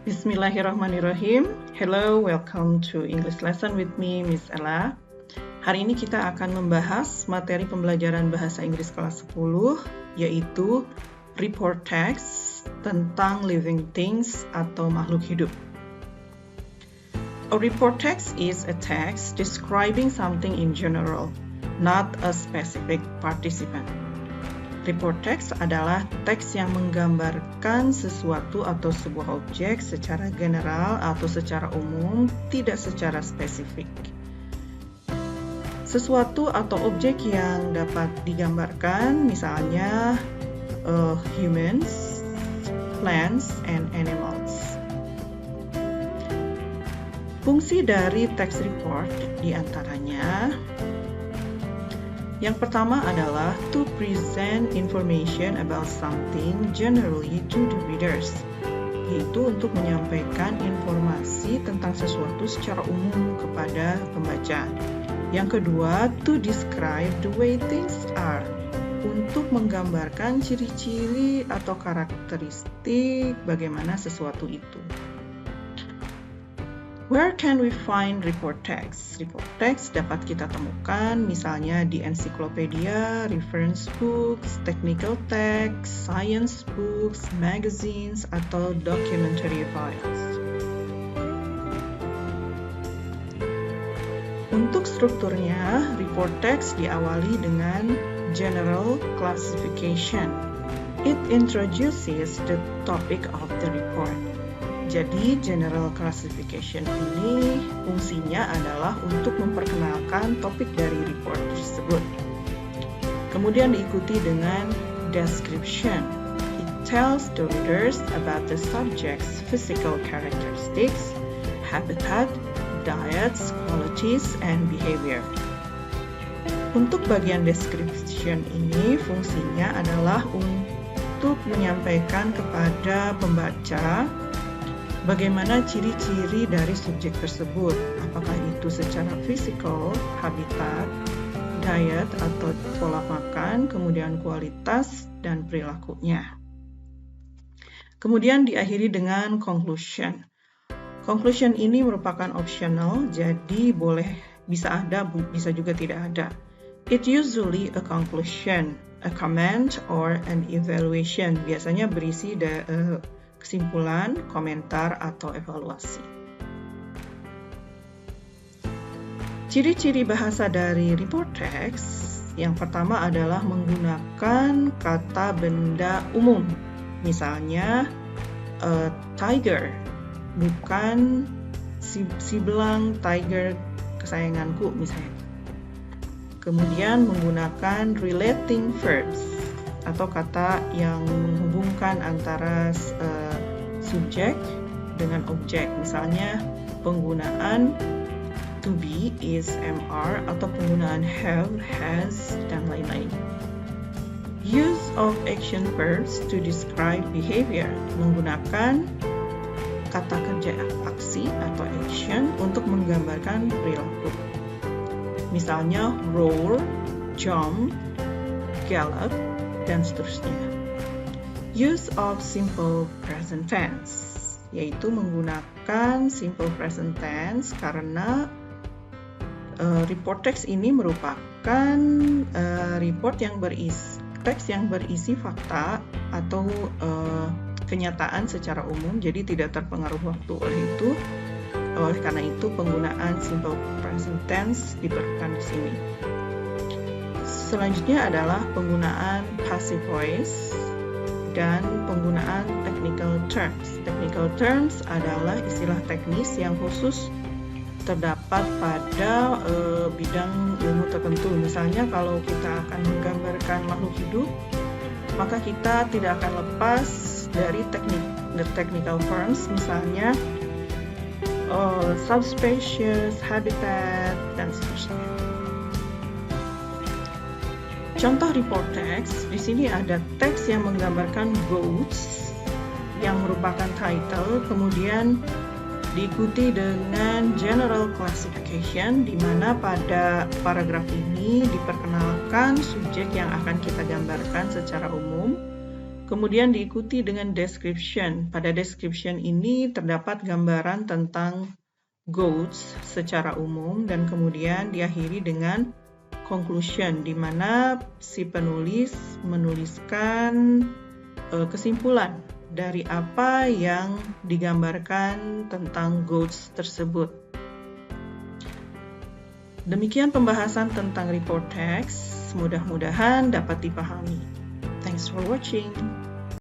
Bismillahirrahmanirrahim. Hello, welcome to English lesson with me, Miss Ella. Hari ini kita akan membahas materi pembelajaran bahasa Inggris kelas 10, yaitu report text tentang living things atau makhluk hidup. A report text is a text describing something in general, not a specific participant. Report text adalah teks yang menggambarkan sesuatu atau sebuah objek secara general atau secara umum, tidak secara spesifik. Sesuatu atau objek yang dapat digambarkan, misalnya humans, plants, and animals. Fungsi dari text report diantaranya, yang pertama adalah to present information about something generally to the readers, yaitu untuk menyampaikan informasi tentang sesuatu secara umum kepada pembaca. Yang kedua, to describe the way things are, untuk menggambarkan ciri-ciri atau karakteristik bagaimana sesuatu itu. Where can we find report text? Report text dapat kita temukan misalnya di ensiklopedia, reference books, technical text, science books, magazines, atau documentary files. Untuk strukturnya, report text diawali dengan general classification. It introduces the topic of the report. Jadi, general classification ini fungsinya adalah untuk memperkenalkan topik dari report tersebut. Kemudian diikuti dengan description. It tells the readers about the subject's physical characteristics, habitat, diets, qualities, and behavior. Untuk bagian description ini fungsinya adalah untuk menyampaikan kepada pembaca bagaimana ciri-ciri dari subjek tersebut, apakah itu secara fisikal, habitat, diet atau pola makan, kemudian kualitas dan perilakunya. Kemudian diakhiri dengan conclusion. Conclusion ini merupakan optional, jadi bisa ada, bisa juga tidak ada. It usually a conclusion, a comment, or an evaluation. Biasanya berisi kesimpulan, komentar, atau evaluasi. Ciri-ciri bahasa dari report text yang pertama adalah menggunakan kata benda umum. Misalnya, tiger, bukan si belang tiger kesayanganku misalnya. Kemudian menggunakan relating verbs, atau kata yang menghubungkan antara subjek dengan objek. Misalnya penggunaan to be, is, mr, atau penggunaan have, has, dan lain-lain. Use of action verbs to describe behavior, menggunakan kata kerja aksi atau action untuk menggambarkan perilaku. Misalnya roar, jump, gallop, dan seterusnya. Use of simple present tense, yaitu menggunakan simple present tense karena report text ini merupakan report yang teks yang berisi fakta atau kenyataan secara umum, jadi tidak terpengaruh waktu. Oleh karena itu penggunaan simple present tense diperlukan di sini. Selanjutnya adalah penggunaan passive voice dan penggunaan technical terms. Technical terms adalah istilah teknis yang khusus terdapat pada bidang ilmu tertentu. Misalnya kalau kita akan menggambarkan makhluk hidup, maka kita tidak akan lepas dari technical terms, misalnya subspecies, habitat, dan seterusnya. Contoh report text, di sini ada teks yang menggambarkan goats yang merupakan title, kemudian diikuti dengan general classification, di mana pada paragraf ini diperkenalkan subjek yang akan kita gambarkan secara umum, Kemudian diikuti dengan description. Pada description ini terdapat gambaran tentang goats secara umum dan kemudian diakhiri dengan conclusion, di mana si penulis menuliskan kesimpulan dari apa yang digambarkan tentang goats tersebut. Demikian pembahasan tentang report text, mudah-mudahan dapat dipahami. Thanks for watching.